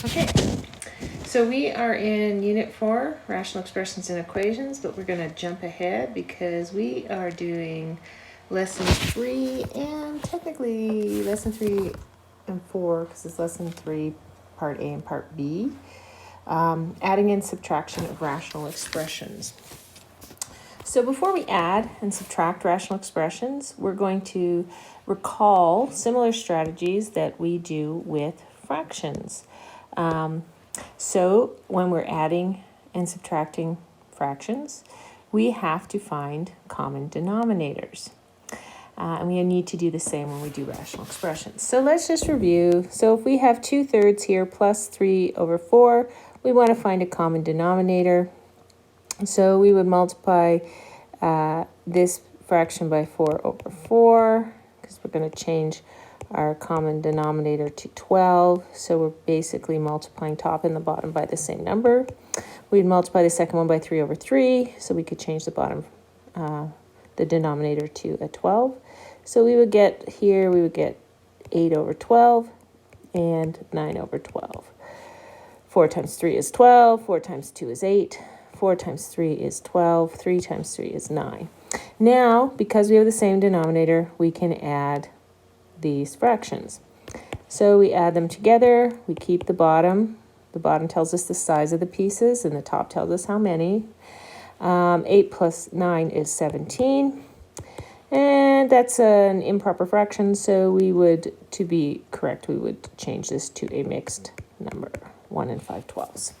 Okay, so we are in Unit 4, Rational Expressions and Equations, but we're going to jump ahead because we are doing Lesson 3 and technically Lesson 3 and 4 because it's Lesson 3, Part A and Part B, adding and subtraction of rational expressions. So before we add and subtract rational expressions, we're going to recall similar strategies that we do with fractions. So when we're adding and subtracting fractions, we have to find common denominators. And we need to do the same when we do rational expressions. So let's just review. So if we have 2/3 here plus 3/4, we want to find a common denominator. So we would multiply this fraction by 4/4 because we're going to change our common denominator to 12. So we're basically multiplying top and the bottom by the same number. We'd multiply the second one by 3/3, so we could change the bottom, the denominator to a 12. So we would get 8/12 and 9/12. 4 times 3 is 12, 4 times 2 is 8, 4 times 3 is 12, 3 times 3 is 9. Now, because we have the same denominator, we can add these fractions. So we add them together, we keep the bottom. The bottom tells us the size of the pieces and the top tells us how many. 8 plus 9 is 17. And that's an improper fraction, so to be correct, we would change this to a mixed number, 1 and 5/12.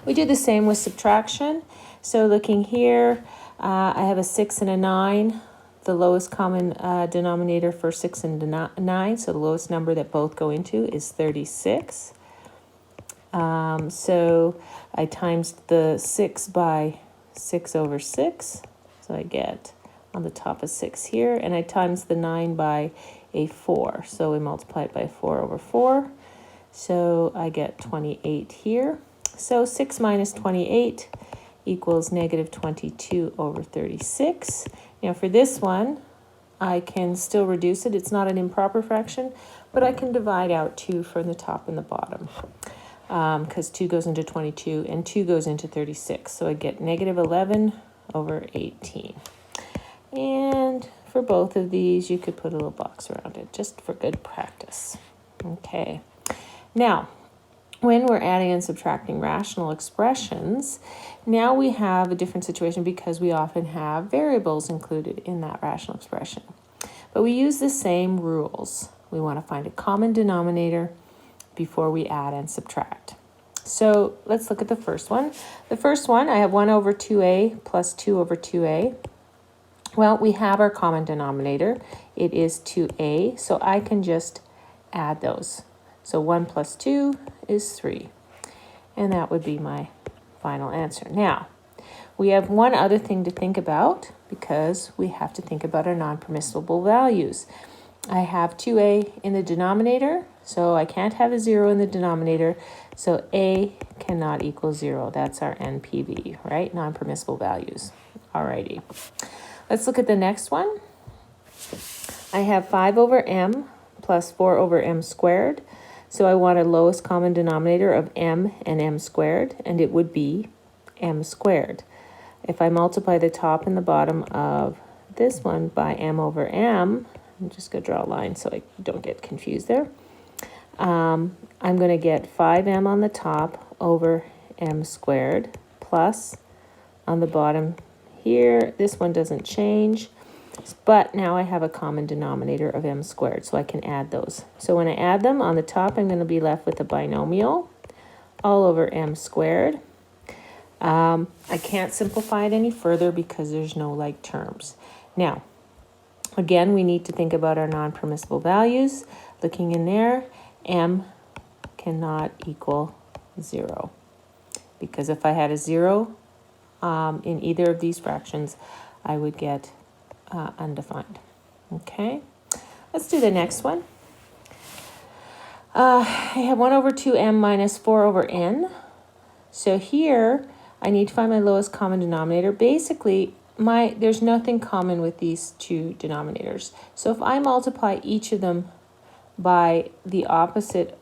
We do the same with subtraction. So looking here, I have a 6 and a 9. The lowest common denominator for 6 and 9, so the lowest number that both go into is 36. So I times the 6 by 6/6, so I get on the top of 6 here, and I times the 9 by a 4, so we multiply it by 4/4, so I get 28 here. So 6 minus 28 equals negative 22/36. Now for this one, I can still reduce it. It's not an improper fraction, but I can divide out 2 from the top and the bottom because 2 goes into 22 and 2 goes into 36. So I get negative 11/18. And for both of these, you could put a little box around it just for good practice. Okay. Now, when we're adding and subtracting rational expressions, now we have a different situation because we often have variables included in that rational expression. But we use the same rules. We want to find a common denominator before we add and subtract. So let's look at the first one. The first one, I have 1/2a plus 2/2a. Well, we have our common denominator. It is 2a, so I can just add those. So 1 plus 2 is 3. And that would be my final answer. Now, we have one other thing to think about because we have to think about our non-permissible values. I have 2a in the denominator, so I can't have a 0 in the denominator. So a cannot equal 0. That's our NPV, right? Non-permissible values. Alrighty. Let's look at the next one. I have 5/m plus 4/m squared. So I want a lowest common denominator of m and m squared, and it would be m squared. If I multiply the top and the bottom of this one by m/m, I'm just going to draw a line so I don't get confused there. I'm going to get 5m on the top over m squared plus on the bottom here. This one doesn't change. But now I have a common denominator of m squared, so I can add those. So when I add them on the top, I'm going to be left with a binomial all over m squared. I can't simplify it any further because there's no like terms. Now, again, we need to think about our non-permissible values. Looking in there, m cannot equal 0. Because if I had a 0 in either of these fractions, I would get undefined. Okay, let's do the next one. I have 1/2m minus 4/n. So here I need to find my lowest common denominator. Basically, there's nothing common with these two denominators. So if I multiply each of them by the opposite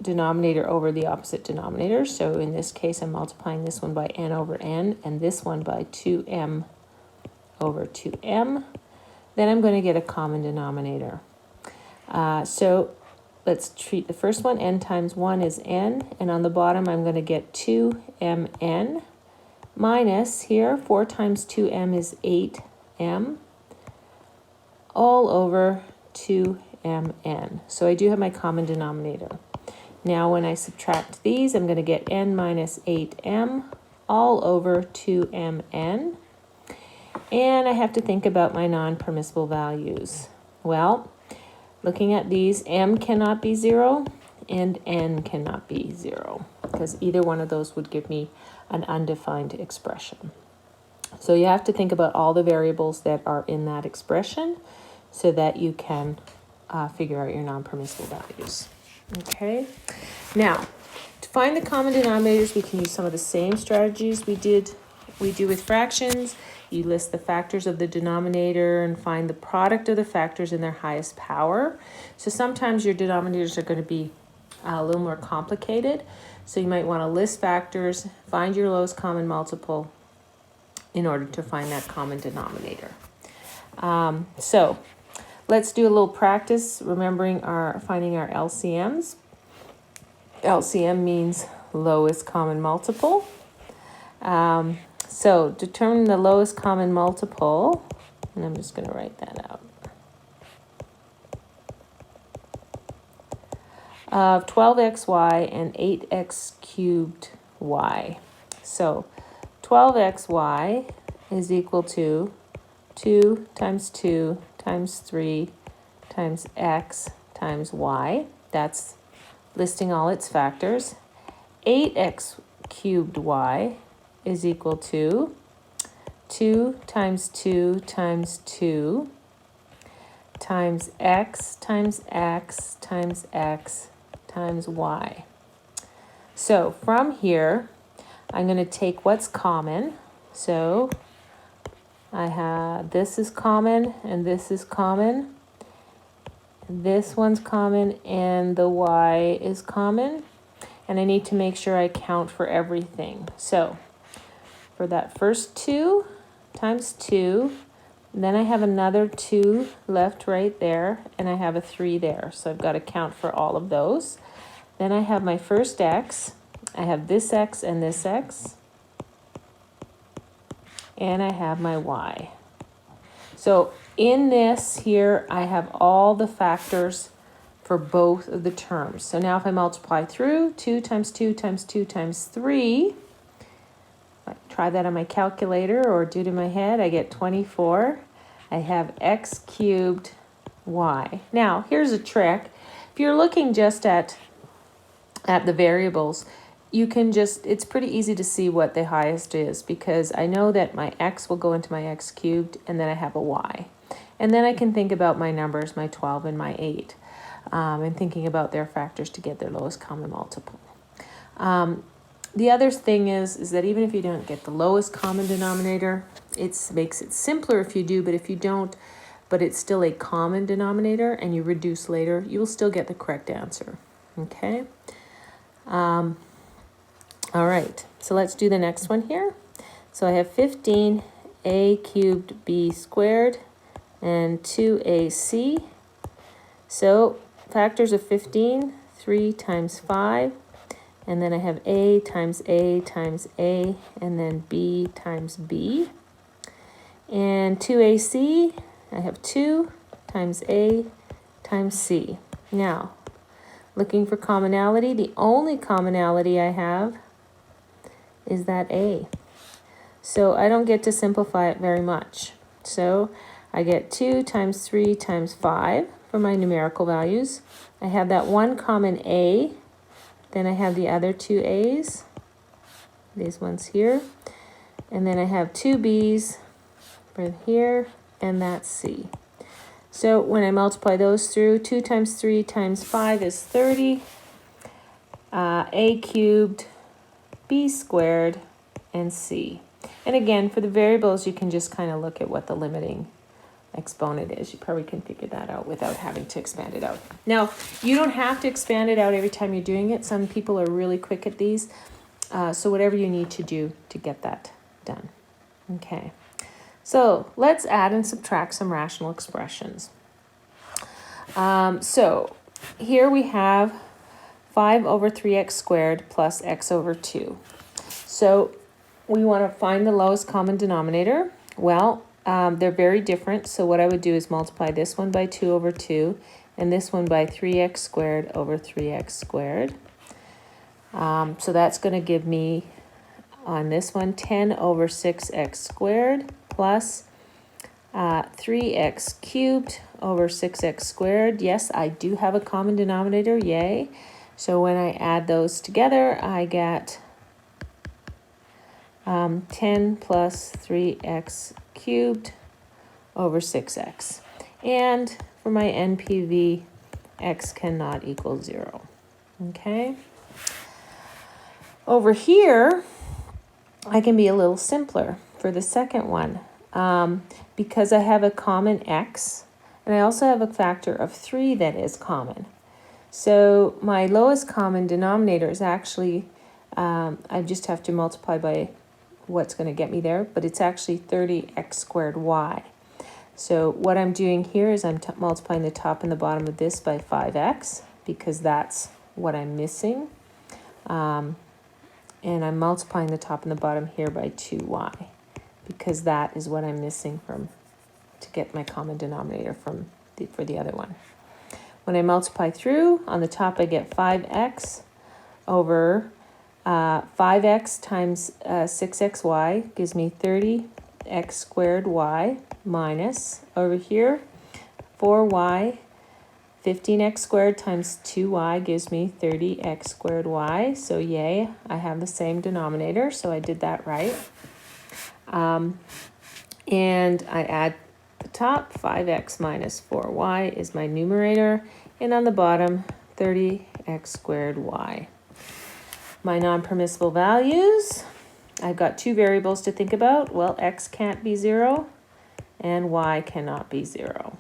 denominator over the opposite denominator. So in this case, I'm multiplying this one by n over n and this one by 2m over 2m. Then I'm going to get a common denominator. So let's treat the first one. N times 1 is n, and on the bottom I'm going to get 2mn minus here 4 times 2m is 8m all over 2mn. So I do have my common denominator. Now when I subtract these, I'm going to get n minus 8m all over 2mn. And I have to think about my non-permissible values. Well, looking at these, m cannot be 0 and n cannot be 0 because either one of those would give me an undefined expression. So you have to think about all the variables that are in that expression so that you can figure out your non-permissible values. Okay, now to find the common denominators, we can use some of the same strategies we do with fractions. You list the factors of the denominator and find the product of the factors in their highest power. So sometimes your denominators are going to be a little more complicated. So you might want to list factors, find your lowest common multiple in order to find that common denominator. So let's do a little practice remembering finding our LCMs. LCM means lowest common multiple. So determine the lowest common multiple, and I'm just going to write that out, of 12xy and 8x cubed y. So 12xy is equal to 2 times 2 times 3 times x times y. That's listing all its factors. 8x cubed y is equal to 2 times 2 times 2 times x times x times x times y. So from here, I'm going to take what's common. So I have this is common and this is common. This one's common and the y is common. And I need to make sure I count for everything. So for that first 2 times 2, then I have another 2 left right there, and I have a 3 there. So I've got to count for all of those. Then I have my first x. I have this x and this x. And I have my y. So in this here, I have all the factors for both of the terms. So now if I multiply through 2 times 2 times 2 times 3, try that on my calculator or do it in my head, I get 24. I have x cubed y. Now, here's a trick. If you're looking just at the variables, you can it's pretty easy to see what the highest is because I know that my x will go into my x cubed and then I have a y. And then I can think about my numbers, my 12 and my 8, and thinking about their factors to get their lowest common multiple. The other thing is that even if you don't get the lowest common denominator, it makes it simpler if you do, but if you don't, but it's still a common denominator and you reduce later, you will still get the correct answer. Okay? All right, so let's do the next one here. So I have 15a cubed b squared and 2ac. So factors of 15, 3 times 5. And then I have a times a times a, and then b times b. And 2ac, I have 2 times a times c. Now, looking for commonality, the only commonality I have is that a. So I don't get to simplify it very much. So I get 2 times 3 times 5 for my numerical values. I have that one common a. Then I have the other 2 a's, these ones here. And then I have 2 b's for here, and that's c. So when I multiply those through, 2 times 3 times 5 is 30. A cubed, b squared, and c. And again, for the variables, you can just kind of look at what the limiting exponent is. You probably can figure that out without having to expand it out. Now, you don't have to expand it out every time you're doing it. Some people are really quick at these. So whatever you need to do to get that done. Okay, so let's add and subtract some rational expressions. So here we have 5 over 3x squared plus x over 2. So we want to find the lowest common denominator. Well, they're very different. So what I would do is multiply this one by 2 over 2 and this one by 3x squared over 3x squared. So that's going to give me, on this one, 10 over 6x squared plus 3x cubed over 6x squared. Yes, I do have a common denominator, yay. So when I add those together, I get 10 plus 3x cubed over 6x. And for my NPV, x cannot equal 0. Okay. Over here, I can be a little simpler for the second one because I have a common x and I also have a factor of 3 that is common. So my lowest common denominator is actually, I just have to multiply by what's going to get me there, but it's actually 30x squared y. So what I'm doing here is I'm multiplying the top and the bottom of this by 5x because that's what I'm missing. And I'm multiplying the top and the bottom here by 2y because that is what I'm missing to get my common denominator for the other one. When I multiply through, on the top I get 5x over 5x times 6xy gives me 30x squared y minus, over here, 4y, 15x squared times 2y gives me 30x squared y. So yay, I have the same denominator, so I did that right. And I add the top, 5x minus 4y is my numerator, and on the bottom, 30x squared y. My non-permissible values, I've got 2 variables to think about. Well, x can't be 0, and y cannot be 0.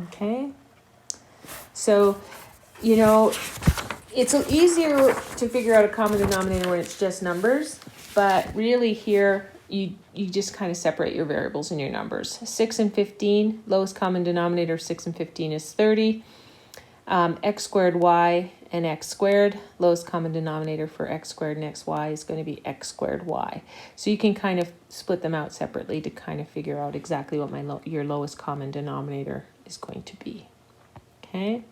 Okay? So, you know, it's easier to figure out a common denominator when it's just numbers, but really here, you just kind of separate your variables and your numbers. 6 and 15, lowest common denominator of 6 and 15 is 30. X squared y and x squared, lowest common denominator for x squared and xy is going to be x squared y. So you can kind of split them out separately to kind of figure out exactly what your lowest common denominator is going to be. Okay.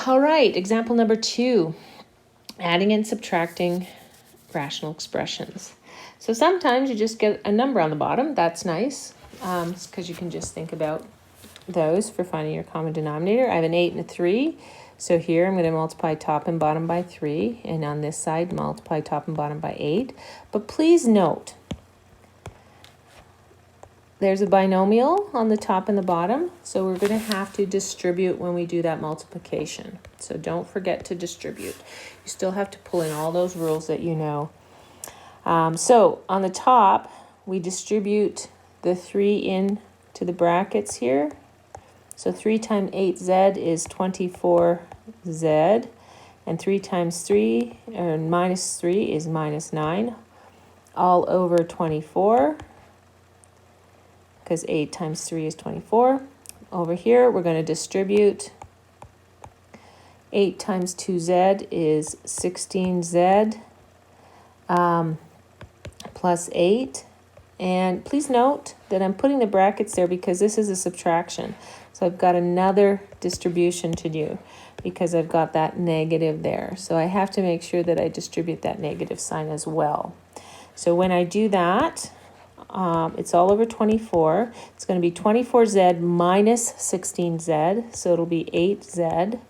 All right, example number 2, adding and subtracting rational expressions. So sometimes you just get a number on the bottom. That's nice because you can just think about those for finding your common denominator. I have an 8 and a 3. So here I'm going to multiply top and bottom by 3. And on this side, multiply top and bottom by 8. But please note, there's a binomial on the top and the bottom. So we're going to have to distribute when we do that multiplication. So don't forget to distribute. You still have to pull in all those rules that you know. So on the top, we distribute the 3 in to the brackets here. So 3 times 8z is 24z, and 3 times 3, or minus 3 is minus 9, all over 24, because 8 times 3 is 24. Over here, we're going to distribute 8 times 2z is 16z plus 8. And please note that I'm putting the brackets there because this is a subtraction. So I've got another distribution to do because I've got that negative there. So I have to make sure that I distribute that negative sign as well. So when I do that, it's all over 24. It's going to be 24z minus 16z. So it'll be 8z.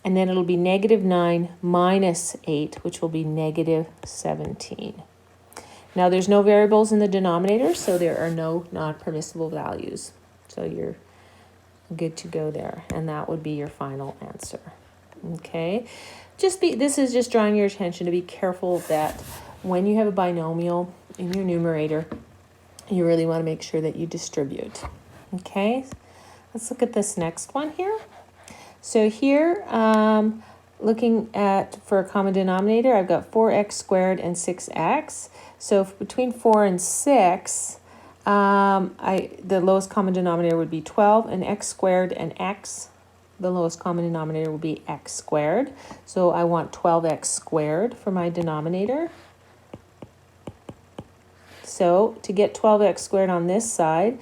And then it'll be negative 9 minus 8, which will be negative 17. Now there's no variables in the denominator, so there are no non-permissible values. So you're good to go there, and that would be your final answer. Okay, this is just drawing your attention to be careful that when you have a binomial in your numerator, you really want to make sure that you distribute. Okay, let's look at this next one here. So here, looking at for a common denominator, I've got 4x squared and 6x. So between 4 and 6, the lowest common denominator would be 12, and x squared and x, the lowest common denominator would be x squared. So I want 12x squared for my denominator. So to get 12x squared on this side,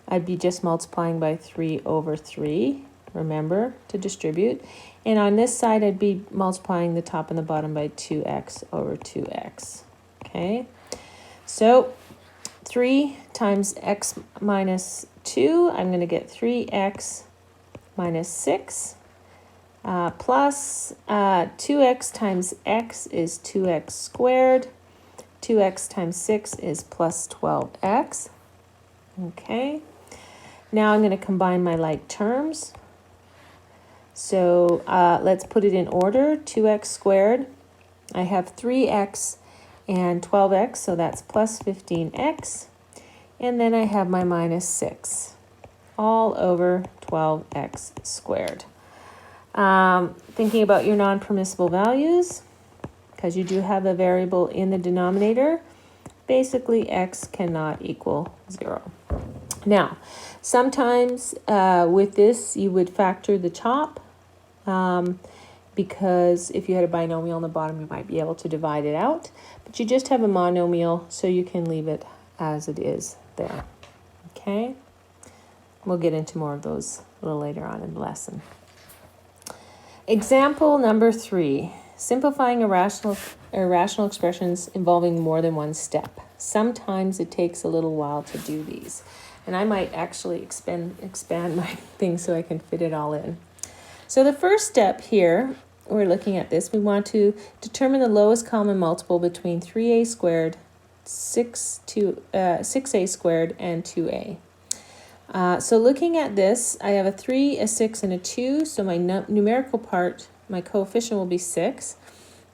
I'd be just multiplying by 3 over 3, remember, to distribute. And on this side, I'd be multiplying the top and the bottom by 2x over 2x, okay? So 3 times x minus 2, I'm going to get 3x minus 6, plus 2x times x is 2x squared. 2x times 6 is plus 12x. Okay. Now I'm going to combine my like terms. So let's put it in order. 2x squared. I have 3x and 12x, so that's plus 15x. And then I have my minus 6, all over 12x squared. Thinking about your non-permissible values, because you do have a variable in the denominator, basically x cannot equal 0. Now, sometimes with this you would factor the top, because if you had a binomial on the bottom you might be able to divide it out, but you just have a monomial, so you can leave it as it is there. Okay, we'll get into more of those a little later on in the lesson. Example number 3. Simplifying irrational expressions involving more than one step. Sometimes it takes a little while to do these. And I might actually expand my thing so I can fit it all in. So the first step here, we're looking at this. We want to determine the lowest common multiple between 3a squared, 6a squared, and 2a. So looking at this, I have a 3, a 6, and a 2. So my numerical part, my coefficient will be 6.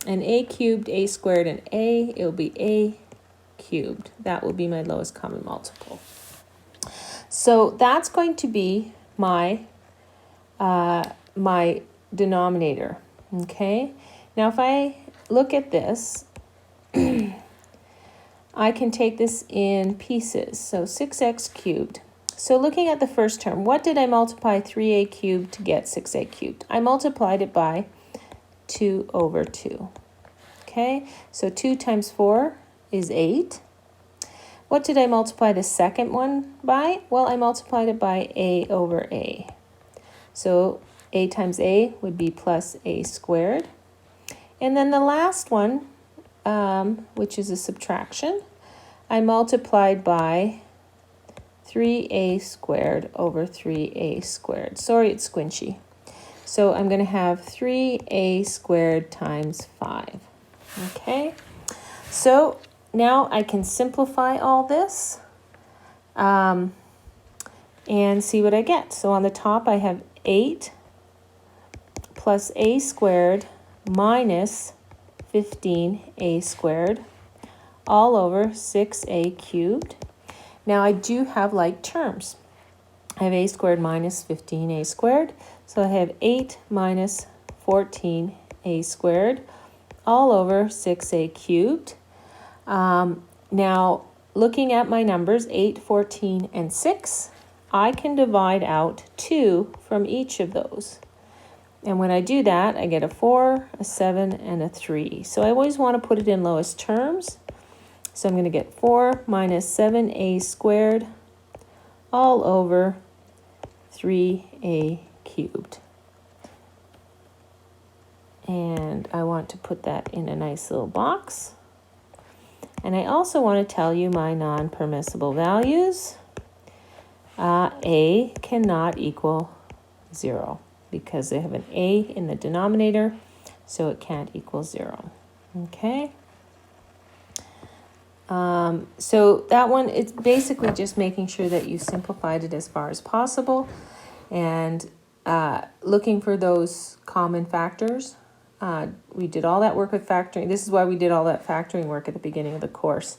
And a cubed, a squared, and a, it will be a cubed. That will be my lowest common multiple. So that's going to be my my denominator. Okay. Now if I look at this, I can take this in pieces. So 6x cubed. So looking at the first term, what did I multiply 3a cubed to get 6a cubed? I multiplied it by 2 over 2. Okay, so 2 times 4 is 8. What did I multiply the second one by? Well, I multiplied it by a over a. So a times a would be plus a squared. And then the last one, which is a subtraction, I multiplied by 3a squared over 3a squared. Sorry, it's squinchy. So I'm going to have 3a squared times 5. Okay, so now I can simplify all this and see what I get. So on the top I have 8 plus a squared minus 15a squared all over 6a cubed. Now I do have like terms. I have a squared minus 15a squared. So I have 8 minus 14a squared all over 6a cubed. Now, looking at my numbers, 8, 14, and 6, I can divide out 2 from each of those. And when I do that, I get a 4, a 7, and a 3. So I always want to put it in lowest terms. So I'm going to get 4 minus 7a squared all over 3a cubed. And I want to put that in a nice little box. And I also want to tell you my non-permissible values. A cannot equal 0 because they have an a in the denominator, so it can't equal 0. Okay. So that one, it's basically just making sure that you simplified it as far as possible and looking for those common factors. We did all that work with factoring. This is why we did all that factoring work at the beginning of the course.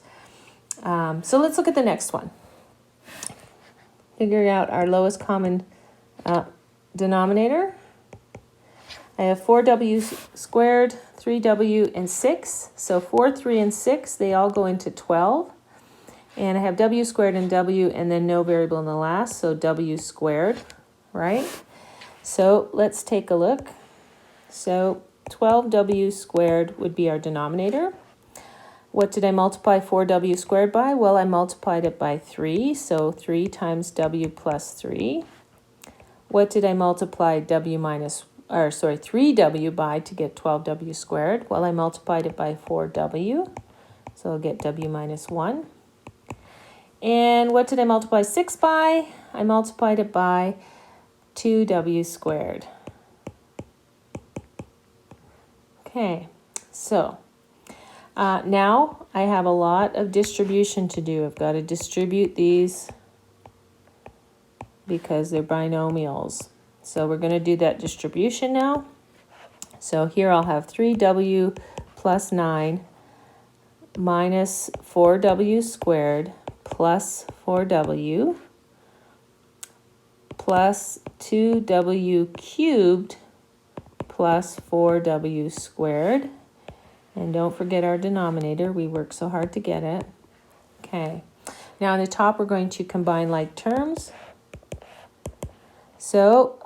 So let's look at the next one. figuring out our lowest common denominator. I have 4w squared, 3w, and 6. So 4, 3, and 6, they all go into 12. And I have w squared and w, and then no variable in the last, so w squared, right? So let's take a look. So 12w squared would be our denominator. What did I multiply 4w squared by? Well, I multiplied it by 3, so 3 times w plus 3. What did I multiply 3w by to get 12w squared? Well, I multiplied it by 4w, so I'll get w minus 1. And what did I multiply 6 by? I multiplied it by 2w squared. Okay, so now I have a lot of distribution to do. I've got to distribute these because they're binomials. So we're going to do that distribution now. So here I'll have 3w plus 9 minus 4w squared plus 4w plus 2w cubed plus 4w squared. And don't forget our denominator. We worked so hard to get it. Okay. Now on the top, we're going to combine like terms. So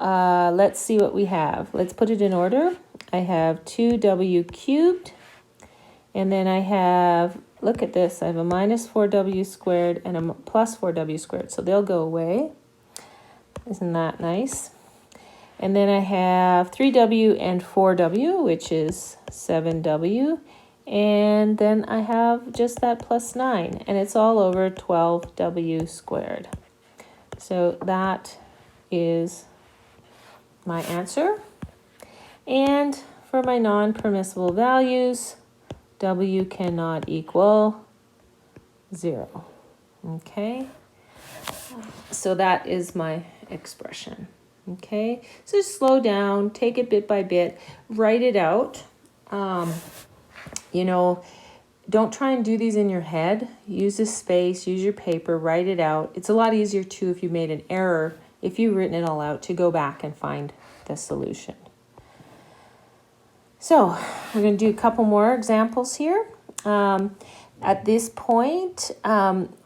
let's see what we have. Let's put it in order. I have 2w cubed. And then I have, look at this, I have a minus 4w squared and a plus 4w squared. So they'll go away. Isn't that nice? And then I have 3w and 4w, which is 7w. And then I have just that plus 9. And it's all over 12w squared. So that is my answer. And for my non-permissible values, w cannot equal 0. Okay, so that is my expression. Okay, so slow down, take it bit by bit, write it out. You know, don't try and do these in your head. Use a space, use your paper, write it out. It's a lot easier too if you made an error, if you've written it all out, to go back and find the solution. So we're going to do a couple more examples here. At this point,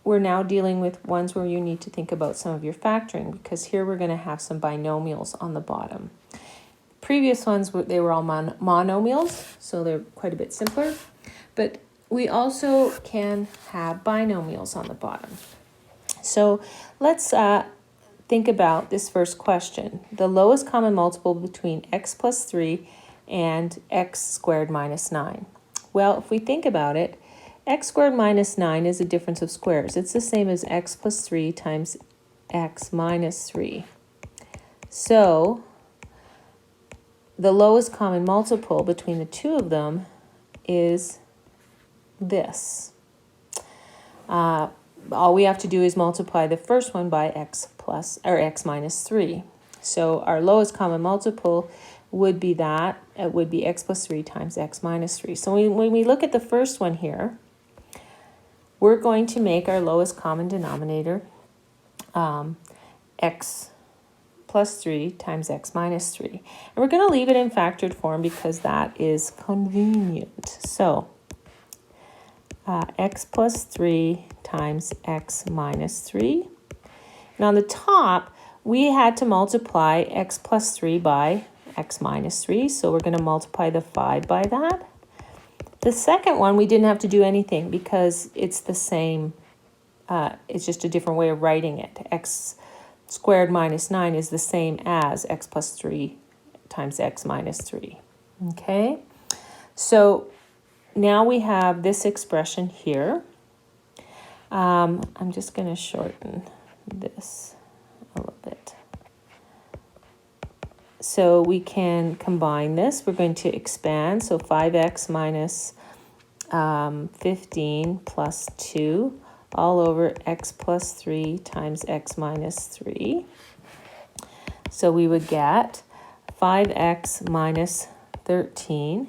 we're now dealing with ones where you need to think about some of your factoring, because here we're going to have some binomials on the bottom. Previous ones, they were all monomials, so they're quite a bit simpler. But we also can have binomials on the bottom. So let's think about this first question. The lowest common multiple between x plus 3 and x squared minus 9. Well, if we think about it, x squared minus 9 is a difference of squares. It's the same as x plus 3 times x minus 3. So the lowest common multiple between the two of them is this. All we have to do is multiply the first one by x minus 3. So our lowest common multiple would be that. It would be x plus 3 times x minus 3. So when we look at the first one here, we're going to make our lowest common denominator x plus 3 times x minus 3. And we're going to leave it in factored form because that is convenient. So x plus 3 times x minus 3. And on the top, we had to multiply x plus 3 by x minus 3. So we're going to multiply the 5 by that. The second one, we didn't have to do anything because it's the same. It's just a different way of writing it. X squared minus 9 is the same as x plus 3 times x minus 3. Okay, so now we have this expression here. I'm just going to shorten this a little bit. So we can combine this. We're going to expand. So 5x minus 15 plus 2 all over x plus 3 times x minus 3. So we would get 5x minus 13.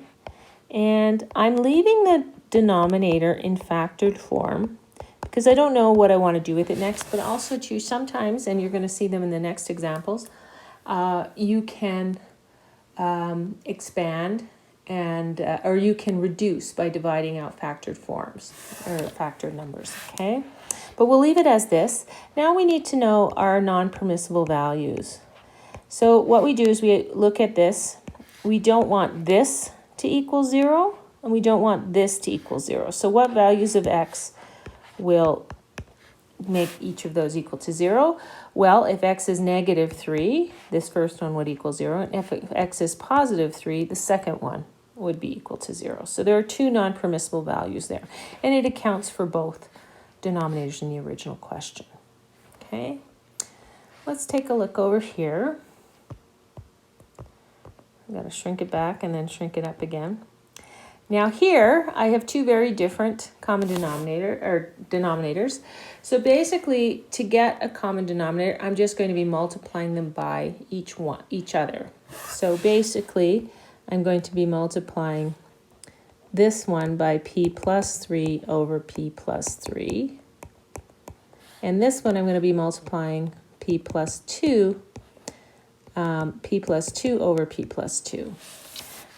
And I'm leaving the denominator in factored form because I don't know what I want to do with it next, but also too sometimes, and you're going to see them in the next examples, you can expand and or you can reduce by dividing out factored forms or factored numbers, okay? But we'll leave it as this. Now we need to know our non-permissible values. So what we do is we look at this. We don't want this to equal 0, and we don't want this to equal 0. So what values of x will make each of those equal to 0? Well, if x is -3, this first one would equal 0. And if x is +3, the second one would be equal to 0. So there are two non-permissible values there. And it accounts for both denominators in the original question. Okay, let's take a look over here. I've got to shrink it back and then shrink it up again. Now here, I have two very different common denominators. So basically, to get a common denominator, I'm just going to be multiplying them by each other. So basically, I'm going to be multiplying this one by p plus 3 over p plus 3. And this one I'm going to be multiplying p plus 2 over p plus 2.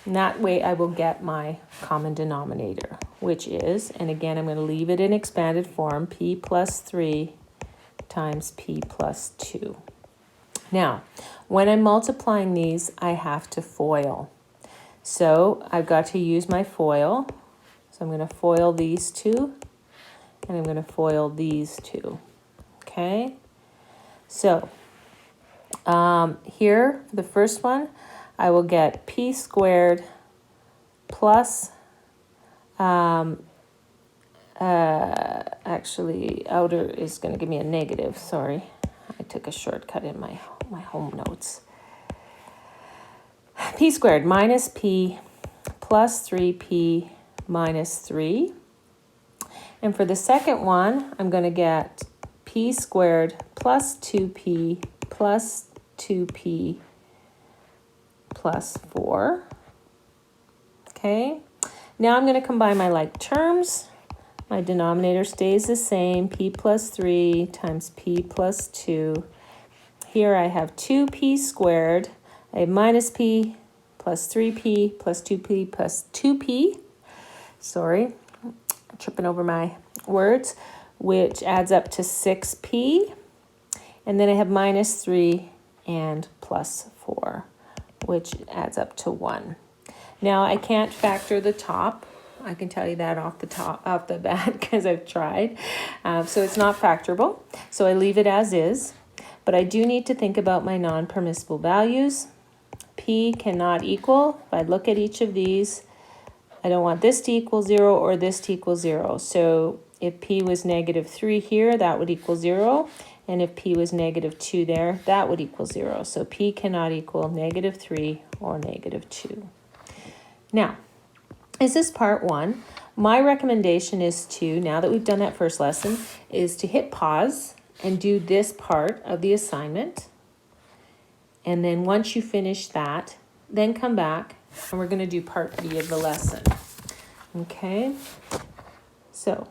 And that way I will get my common denominator, which is, and again I'm going to leave it in expanded form, p plus 3 times p plus 2. Now, when I'm multiplying these, I have to FOIL. So I've got to use my FOIL. So I'm going to FOIL these two, and I'm going to FOIL these two. Okay? So here, for the first one, I will get p squared plus, actually, outer is going to give me a negative, sorry. I took a shortcut in my home notes. P squared minus p plus 3p minus 3. And for the second one, I'm going to get p squared plus 2p plus 2p plus 4. Okay, now I'm going to combine my like terms. My denominator stays the same, p plus 3 times p plus 2. Here I have 2p squared. I have minus p plus 3p plus 2p plus 2p. Sorry, I'm tripping over my words, which adds up to 6p. And then I have minus 3 and plus 4, which adds up to 1. Now I can't factor the top. I can tell you that off the bat because I've tried. So it's not factorable. So I leave it as is. But I do need to think about my non-permissible values. P cannot equal. If I look at each of these, I don't want this to equal 0 or this to equal 0. So if p was -3 here, that would equal 0. And if p was -2 there, that would equal 0. So p cannot equal -3 or -2. Now, is this part 1? My recommendation is to, now that we've done that first lesson, is to hit pause and do this part of the assignment. And then once you finish that, then come back and we're going to do part B of the lesson. Okay? So,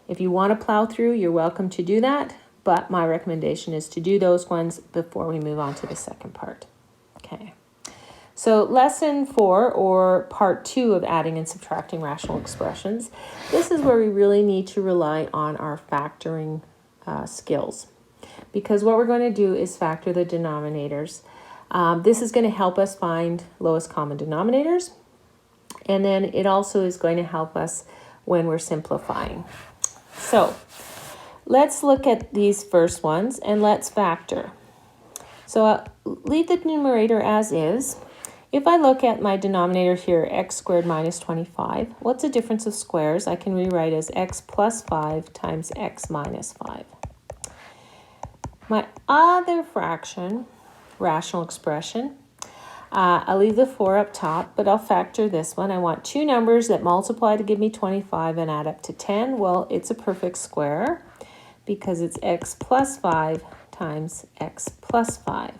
if you want to plow through, you're welcome to do that. But my recommendation is to do those ones before we move on to the second part. Okay. So lesson 4, or part 2 of adding and subtracting rational expressions, this is where we really need to rely on our factoring skills. Because what we're going to do is factor the denominators. This is going to help us find lowest common denominators. And then it also is going to help us when we're simplifying. So let's look at these first ones and let's factor. So leave the numerator as is. If I look at my denominator here, x squared minus 25, what's the difference of squares? I can rewrite as x plus 5 times x minus 5. My other fraction, rational expression, I'll leave the 4 up top, but I'll factor this one. I want two numbers that multiply to give me 25 and add up to 10. Well, it's a perfect square because it's x plus 5 times x plus 5.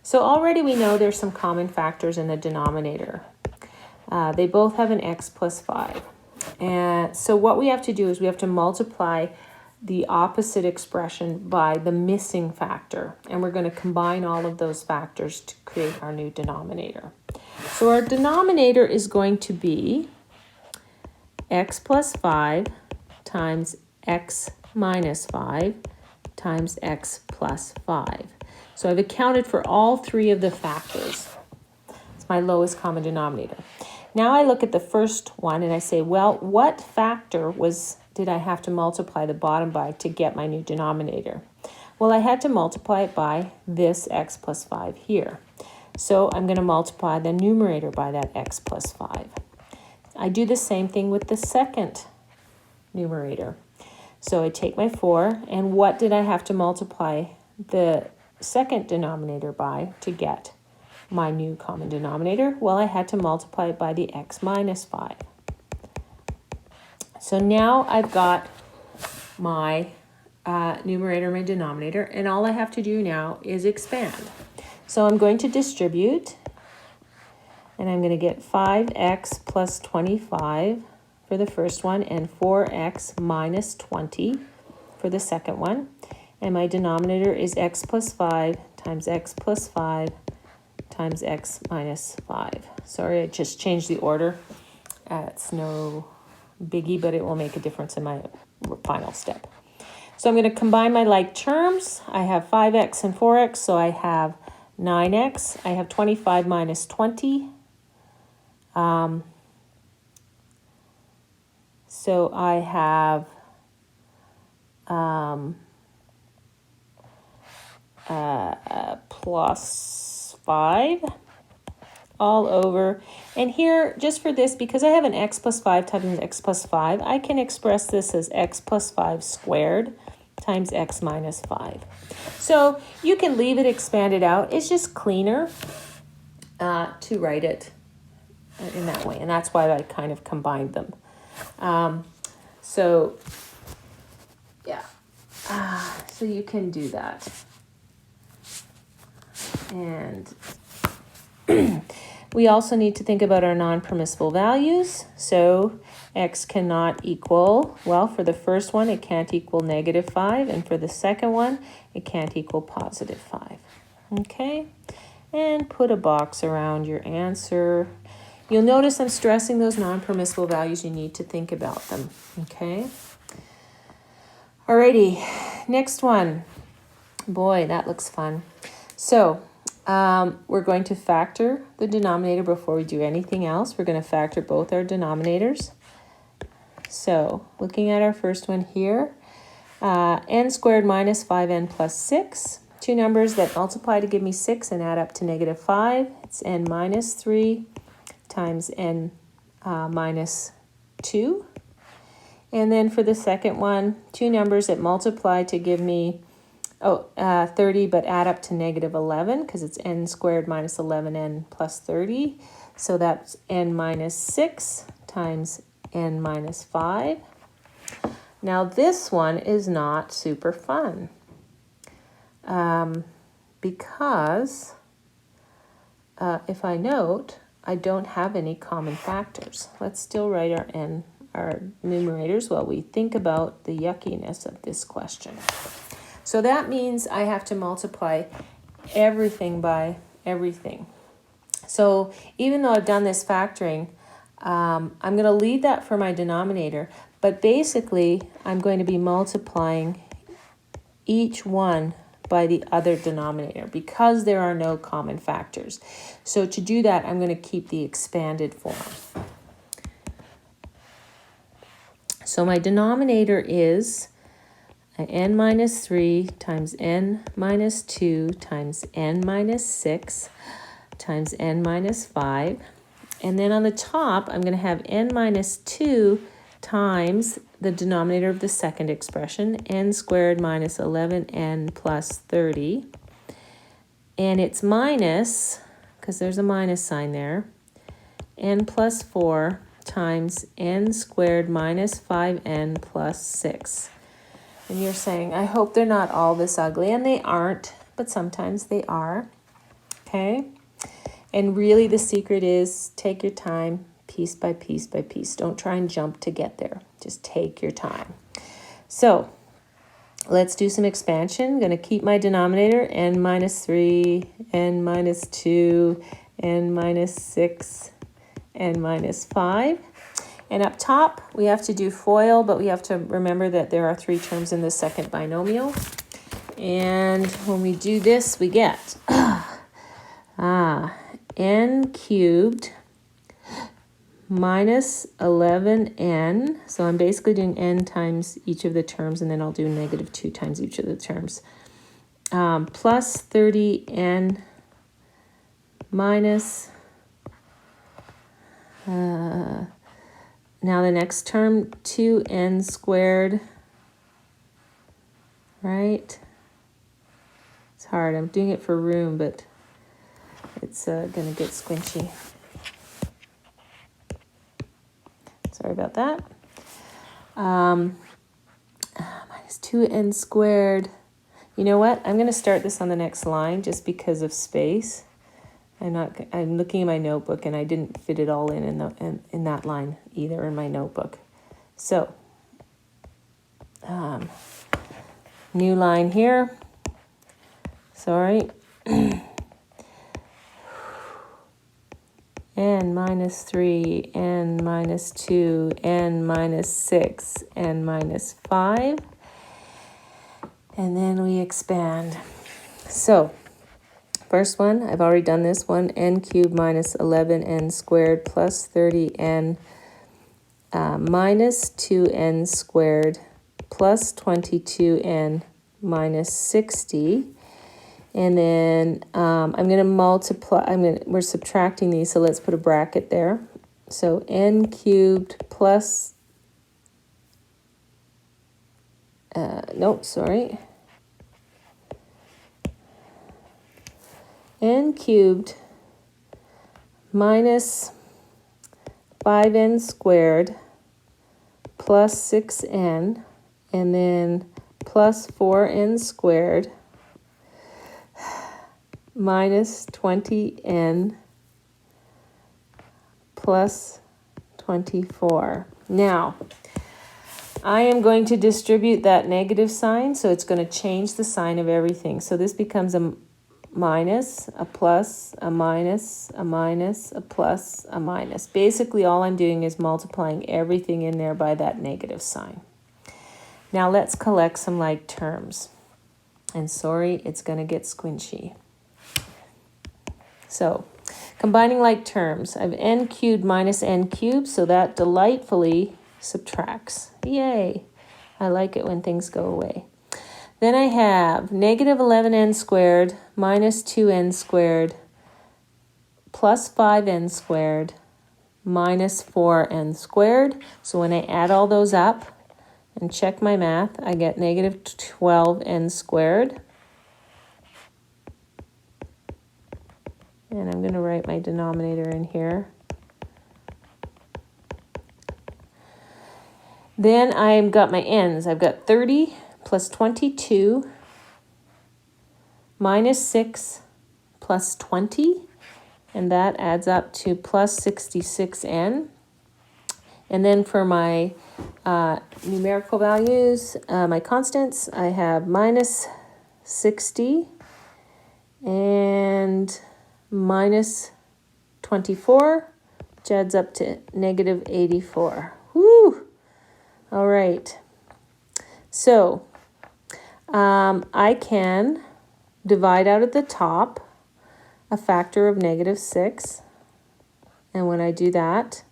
So already we know there's some common factors in the denominator. They both have an x plus 5. And so what we have to do is we have to multiply the opposite expression by the missing factor. And we're going to combine all of those factors to create our new denominator. So our denominator is going to be x plus 5 times x minus 5 times x plus 5. So I've accounted for all three of the factors. It's my lowest common denominator. Now I look at the first one and I say, well, what factor did I have to multiply the bottom by to get my new denominator? Well, I had to multiply it by this x plus 5 here. So I'm going to multiply the numerator by that x plus 5. I do the same thing with the second numerator. So I take my 4, and what did I have to multiply the second denominator by to get my new common denominator? Well, I had to multiply it by the x minus 5. So now I've got my numerator, my denominator, and all I have to do now is expand. So I'm going to distribute, and I'm going to get 5x plus 25 for the first one, and 4x minus 20 for the second one. And my denominator is x plus 5 times x plus 5 times x minus 5. Sorry, I just changed the order. It's no biggie, but it will make a difference in my final step. So I'm going to combine my like terms. I have 5x and 4x, so I have 9x. I have 25 minus 20. So I have plus 5 all over. And here, just for this, because I have an x plus 5 times x plus 5, I can express this as x plus 5 squared times x minus 5. So you can leave it expanded out. It's just cleaner to write it in that way. And that's why I kind of combined them. So you can do that. And we also need to think about our non-permissible values. So x cannot equal, well, for the first one, it can't equal negative 5. And for the second one, it can't equal positive 5. Okay? And put a box around your answer. You'll notice I'm stressing those non-permissible values. You need to think about them. Okay? Alrighty, next one. Boy, that looks fun. So we're going to factor the denominator before we do anything else. We're going to factor both our denominators. So looking at our first one here, n squared minus 5n plus 6. Two numbers that multiply to give me 6 and add up to negative 5. It's n minus 3 times n minus 2. And then for the second one, two numbers that multiply to give me 30, but add up to negative 11, because it's n squared minus 11n plus 30. So that's n minus 6 times n minus 5. Now this one is not super fun because if I note, I don't have any common factors. Let's still write our numerators while we think about the yuckiness of this question. So that means I have to multiply everything by everything. So even though I've done this factoring, I'm going to leave that for my denominator, but basically I'm going to be multiplying each one by the other denominator because there are no common factors. So to do that, I'm going to keep the expanded form. So my denominator is n minus 3 times n minus 2 times n minus 6 times n minus 5. And then on the top, I'm going to have n minus 2 times the denominator of the second expression, n squared minus 11n plus 30. And it's minus, because there's a minus sign there, n plus 4 times n squared minus 5n plus 6. And you're saying, I hope they're not all this ugly. And they aren't, but sometimes they are. Okay? And really the secret is take your time, piece by piece by piece. Don't try and jump to get there. Just take your time. So let's do some expansion. I'm going to keep my denominator, n minus 3, n minus 2, n minus 6, n minus 5. And up top, we have to do FOIL, but we have to remember that there are 3 terms in the second binomial. And when we do this, we get n cubed minus 11n. So I'm basically doing n times each of the terms, and then I'll do negative 2 times each of the terms. Plus 30n minus... now the next term, 2n squared, right? It's hard. I'm doing it for room, but it's going to get squinchy. Sorry about that. Minus 2n squared. You know what? I'm going to start this on the next line just because of space. I'm looking at my notebook, and I didn't fit it all in that line either in my notebook. So, new line here. Sorry. n minus 3, n minus 2, n minus 6, n minus 5. And then we expand. So, first one, I've already done this one, n cubed minus 11n squared plus 30n minus 2n squared plus 22n minus 60. And then I'm going to multiply, we're subtracting these, so let's put a bracket there. So n cubed plus, n cubed minus 5n squared plus 6n, and then plus 4n squared minus 20n plus 24. Now, I am going to distribute that negative sign, so it's going to change the sign of everything. So this becomes a minus, a plus, a minus, a minus, a plus, a minus. Basically, all I'm doing is multiplying everything in there by that negative sign. Now let's collect some like terms. And sorry, it's going to get squinchy. So, combining like terms, I have n cubed minus n cubed, so that delightfully subtracts. Yay! I like it when things go away. Then I have negative 11n squared minus 2n squared plus 5n squared minus 4n squared. So when I add all those up and check my math, I get negative 12n squared. And I'm going to write my denominator in here. Then I've got my n's. I've got 30 plus 22 minus 6 plus 20. And that adds up to plus 66n. And then for my numerical values, my constants, I have minus 60 and minus 24, which adds up to negative 84. Woo! All right. So I can divide out at the top a factor of negative 6. And when I do that,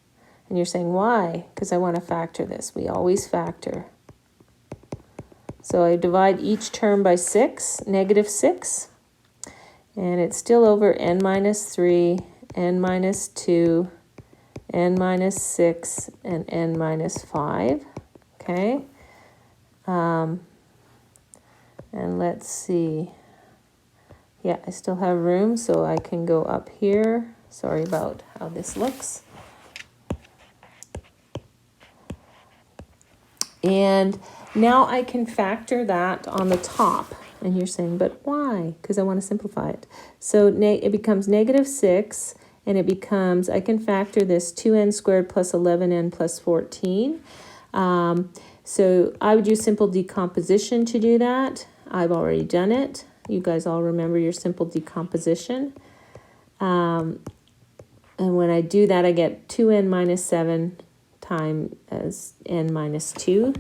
and you're saying, why? Because I want to factor this. We always factor. So I divide each term by 6, negative 6. And it's still over n minus 3, n minus 2, n minus 6, and n minus 5. Okay. And let's see. Yeah, I still have room, so I can go up here. Sorry about how this looks. And now I can factor that on the top. And you're saying, but why? Because I want to simplify it. So it becomes negative 6, and it becomes, I can factor this 2n squared plus 11n plus 14. So I would use simple decomposition to do that. I've already done it. You guys all remember your simple decomposition. And when I do that, I get 2n minus 7 times as n minus 2.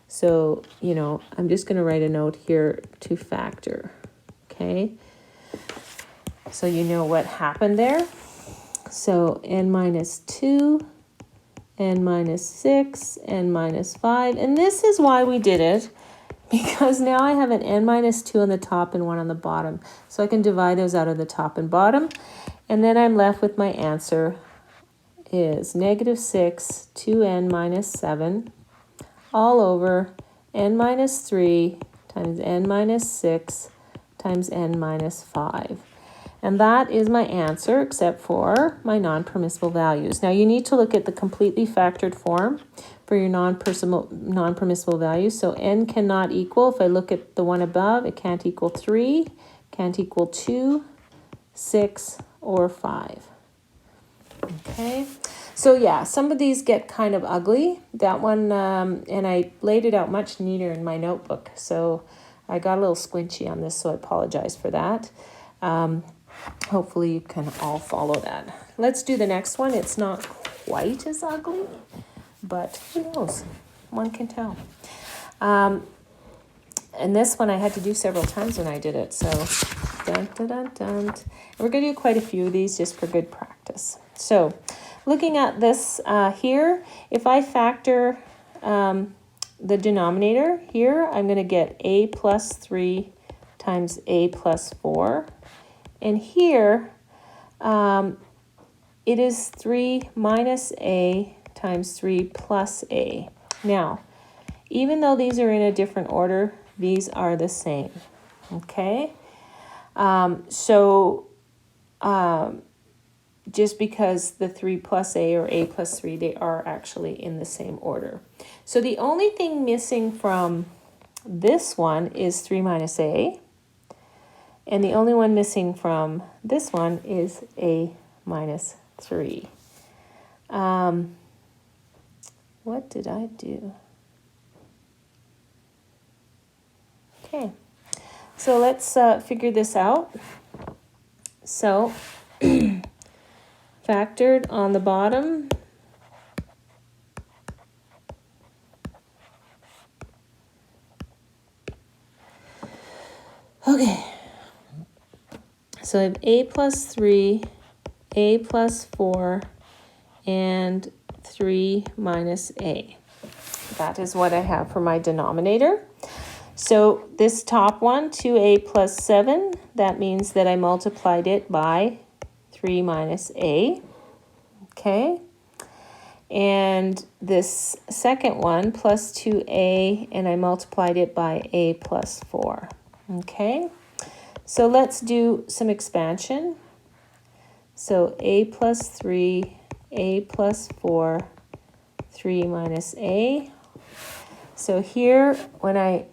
So, you know, I'm just going to write a note here to factor. Okay. So you know what happened there. So n minus 2, n minus 6, n minus 5. And this is why we did it, because now I have an n minus 2 on the top and 1 on the bottom. So I can divide those out of the top and bottom. And then I'm left with my answer is negative 6, 2n minus 7, all over n minus 3 times n minus 6 times n minus 5. And that is my answer, except for my non-permissible values. Now you need to look at the completely factored form for your non-permissible values. So n cannot equal, if I look at the one above, it can't equal 3, can't equal 2, 6, or 5. Okay, so yeah, some of these get kind of ugly. That one, and I laid it out much neater in my notebook, so I got a little squinchy on this, so I apologize for that. Hopefully you can all follow that. Let's do the next one. It's not quite as ugly, but who knows? One can tell. And this one I had to do several times when I did it, so dun, dun, dun, dun. And we're going to do quite a few of these just for good practice. So looking at this here, if I factor the denominator here, I'm going to get a plus 3 times a plus 4. And here, it is 3 minus a times 3 plus a. Now, even though these are in a different order, these are the same, okay? Just because the 3 plus a or a plus 3, they are actually in the same order. So the only thing missing from this one is 3 minus a. And the only one missing from this one is a minus 3. What did I do? Okay, so let's figure this out. So, factored on the bottom. Okay. So I have a plus 3, a plus 4, and 3 minus a. That is what I have for my denominator. So this top one, 2a plus 7, that means that I multiplied it by 3 minus a. Okay. And this second one, plus 2a, and I multiplied it by a plus 4. Okay. So let's do some expansion. So a plus 3, a plus 4, 3 minus a. So here, when I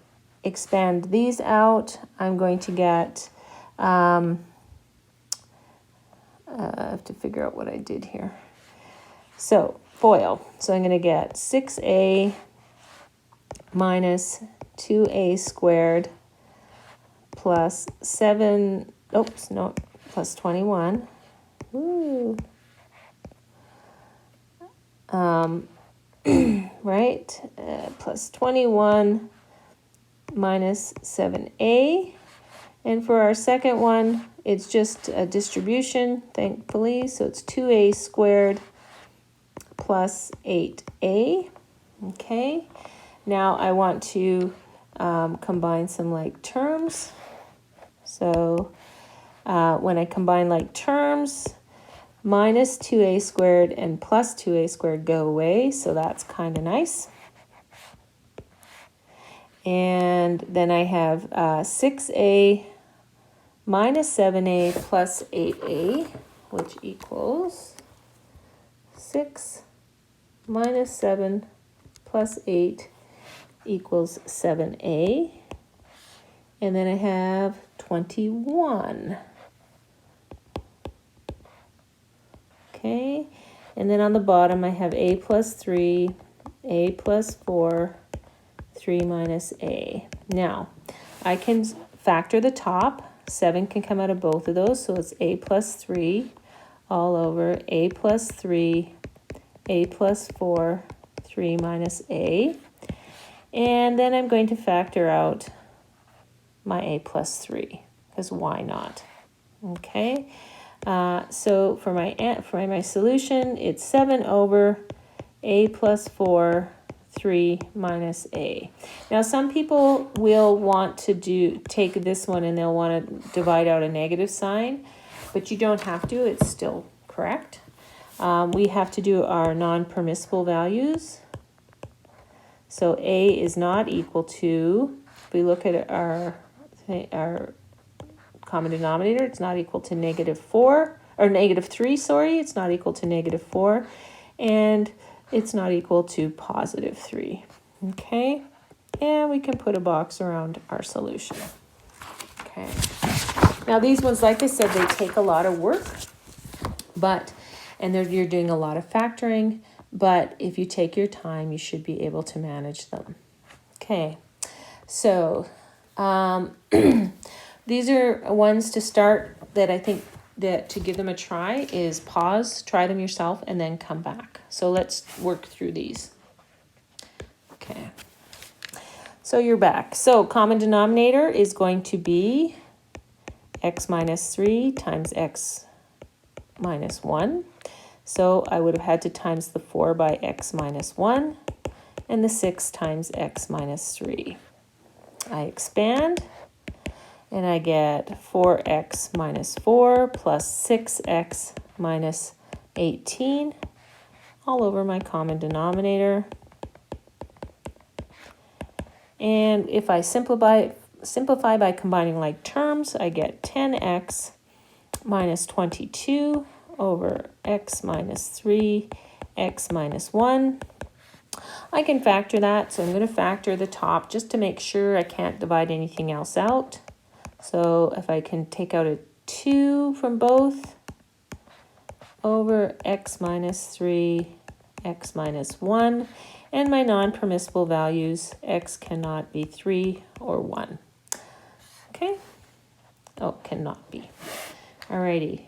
expand these out, I'm going to get, I have to figure out what I did here. So FOIL. So I'm going to get 6a minus 2a squared plus 7, oops, no, plus 21. Woo. Right, plus 21 minus 7a. And for our second one, it's just a distribution, thankfully. So it's 2a squared plus 8a. Okay, now I want to combine some like terms. So when I combine like terms, minus 2a squared and plus 2a squared go away, so that's kind of nice. And then I have 6a minus 7a plus 8a, which equals 6 minus 7 plus 8 equals 7a. And then I have 21. Okay, and then on the bottom I have a plus 3, a plus 4, 3 minus a. Now, I can factor the top. 7 can come out of both of those, so it's a plus 3 all over a plus 3, a plus 4, 3 minus a. And then I'm going to factor out my a plus 3, because why not? Okay, so for my solution, it's 7 over a plus 4, 3 minus a. Now some people will want to take this one and they'll want to divide out a negative sign, but you don't have to, it's still correct. We have to do our non-permissible values. So a is not equal to, if we look at our common denominator, it's not equal to -3, sorry, it's not equal to -4, and it's not equal to +3. Okay, and we can put a box around our solution. Okay, now these ones, like I said, they take a lot of work, and you're doing a lot of factoring, but if you take your time, you should be able to manage them. Okay, so these are ones to start that I think that to give them a try is pause, try them yourself, and then come back. So let's work through these. Okay, so you're back. So common denominator is going to be x minus 3 times x minus 1. So I would have had to times the 4 by x minus 1 and the 6 times x minus 3. I expand and I get 4x minus 4 plus 6x minus 18 all over my common denominator. And if I simplify by combining like terms, I get 10x minus 22 over x minus 3, x minus 1. I can factor that, so I'm going to factor the top just to make sure I can't divide anything else out. So if I can take out a 2 from both over x minus 3, x minus 1, and my non-permissible values, x cannot be 3 or 1. Okay? Oh, cannot be. Alrighty.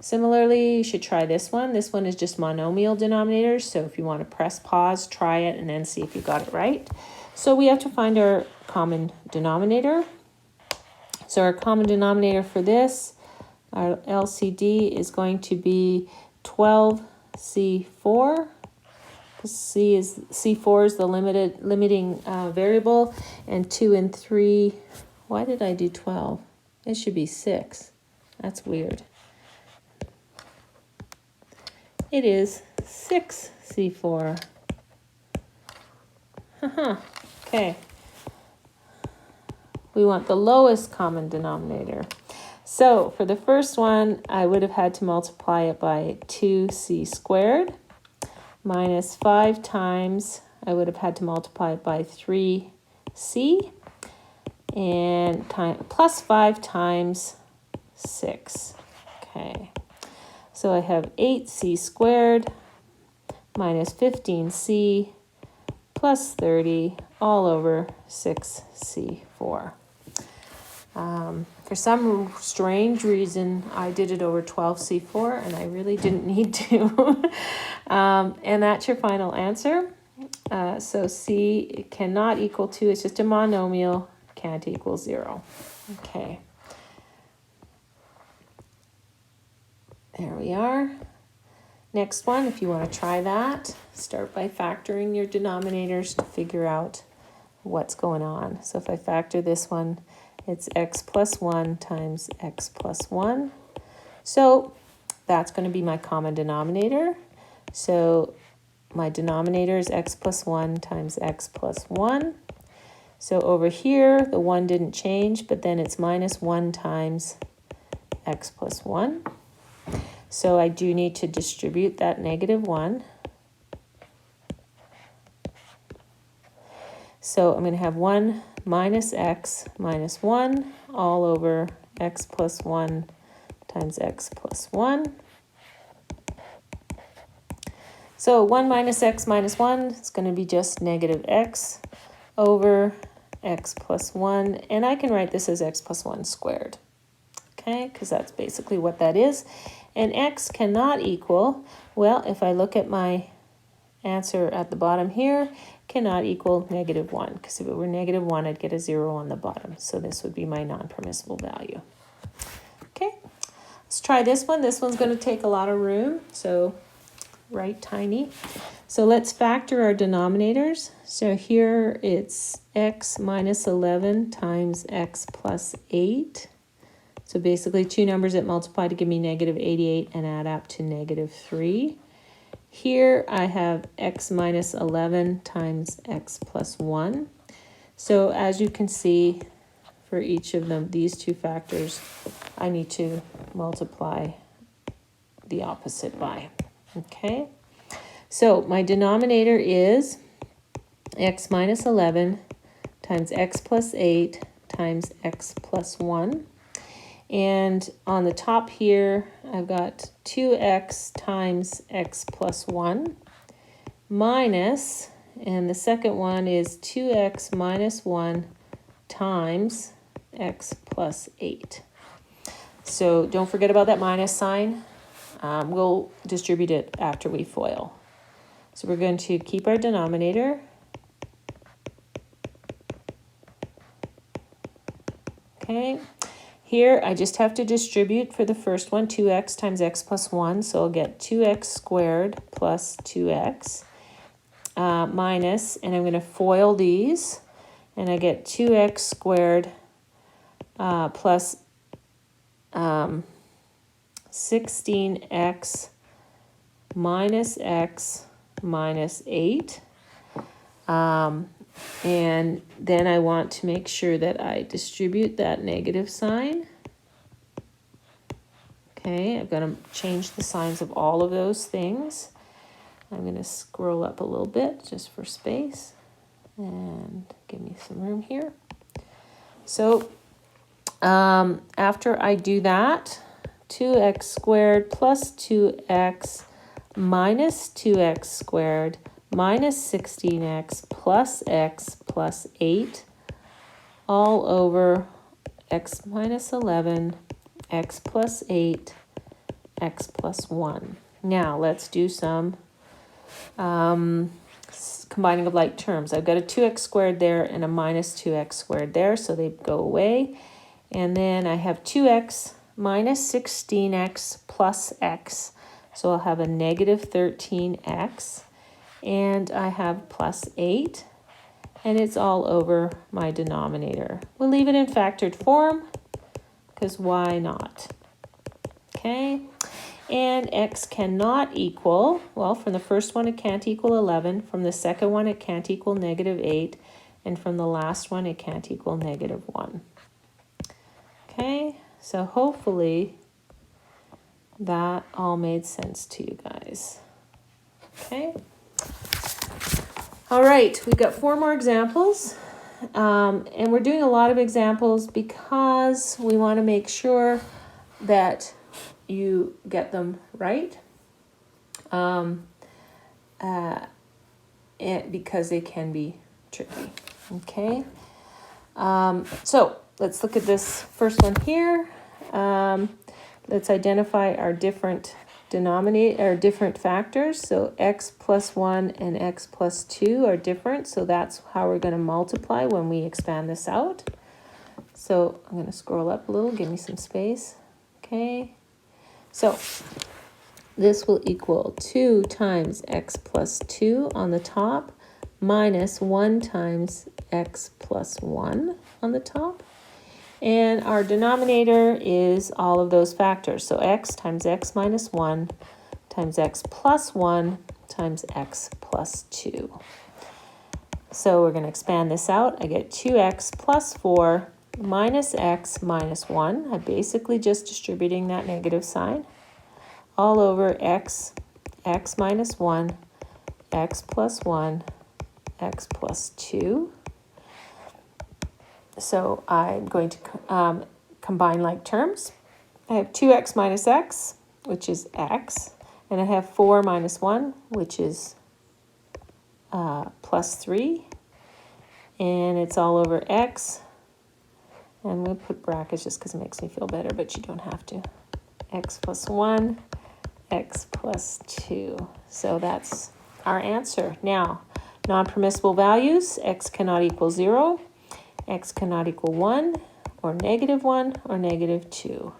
Similarly, you should try this one. This one is just monomial denominators, so if you want to press pause, try it, and then see if you got it right. So we have to find our common denominator. So our common denominator for this, our LCD, is going to be 12C4. C4 is the limiting variable, and 2 and 3. Why did I do 12? It should be 6. That's weird. It is 6C4. Okay. We want the lowest common denominator. So for the first one, I would have had to multiply it by 2c squared minus 5 times, I would have had to multiply it by 3c, and plus 5 times 6. Okay. So I have 8c squared minus 15c plus 30 all over 6c4. For some strange reason, I did it over 12c4, and I really didn't need to. And that's your final answer. So c cannot equal 2. It's just a monomial, can't equal 0. Okay. There we are. Next one, if you want to try that, start by factoring your denominators to figure out what's going on. So if I factor this one, it's x plus 1 times x plus 1. So that's going to be my common denominator. So my denominator is x plus 1 times x plus 1. So over here, the 1 didn't change, but then it's minus 1 times x plus 1. So I do need to distribute that -1. So I'm going to have 1 minus x minus 1 all over x plus 1 times x plus 1. So 1 minus x minus 1 is going to be just negative x over x plus 1. And I can write this as x plus 1 squared. Okay, because that's basically what that is. And x cannot equal, well, if I look at my answer at the bottom here, cannot equal negative 1. Because if it were negative 1, I'd get a 0 on the bottom. So this would be my non-permissible value. Okay, let's try this one. This one's going to take a lot of room. So write tiny. So let's factor our denominators. So here it's x minus 11 times x plus 8. So basically two numbers that multiply to give me negative 88 and add up to negative 3. Here I have x minus 11 times x plus 1. So as you can see, for each of them, these two factors, I need to multiply the opposite by. Okay, so my denominator is x minus 11 times x plus 8 times x plus 1. And on the top here, I've got 2x times x plus 1 minus, and the second one is 2x minus 1 times x plus 8. So don't forget about that minus sign. We'll distribute it after we FOIL. So we're going to keep our denominator. Okay, here I just have to distribute for the first one, 2x times x plus 1. So I'll get 2x squared plus 2x minus, and I'm going to FOIL these, and I get 2x squared plus 16x minus x minus 8. And then I want to make sure that I distribute that negative sign. Okay, I've got to change the signs of all of those things. I'm going to scroll up a little bit just for space and give me some room here. So after I do that, 2x squared plus 2x minus 2x squared minus 16x plus x plus 8 all over x minus 11, x plus 8, x plus 1. Now let's do some combining of like terms. I've got a 2x squared there and a minus 2x squared there, so they go away. And then I have 2x minus 16x plus x, so I'll have a negative 13x. And I have plus 8, and it's all over my denominator. We'll leave it in factored form, because why not? Okay, and x cannot equal, well, from the first one it can't equal 11, from the second one it can't equal negative 8, and from the last one it can't equal negative 1. Okay, so hopefully that all made sense to you guys. Okay. All right, we've got 4 more examples, and we're doing a lot of examples because we want to make sure that you get them right, and because they can be tricky. Okay, so let's look at this first one here. Let's identify our different different factors. So x plus 1 and x plus 2 are different, so that's how we're going to multiply when we expand this out. So I'm going to scroll up a little, give me some space. Okay, so this will equal 2 times x plus 2 on the top minus 1 times x plus 1 on the top. And our denominator is all of those factors. So x times x minus 1 times x plus 1 times x plus 2. So we're going to expand this out. I get 2x plus 4 minus x minus 1. I'm basically just distributing that negative sign all over x minus 1, x plus 1, x plus 2. So I'm going to combine like terms. I have 2x minus x, which is x, And I have 4 minus 1, which is plus 3. And it's all over x. And I'm going to put brackets just because it makes me feel better, but you don't have to. X plus 1, x plus 2. So that's our answer. Now, non-permissible values, x cannot equal 0, x cannot equal 1, or -1, or -2.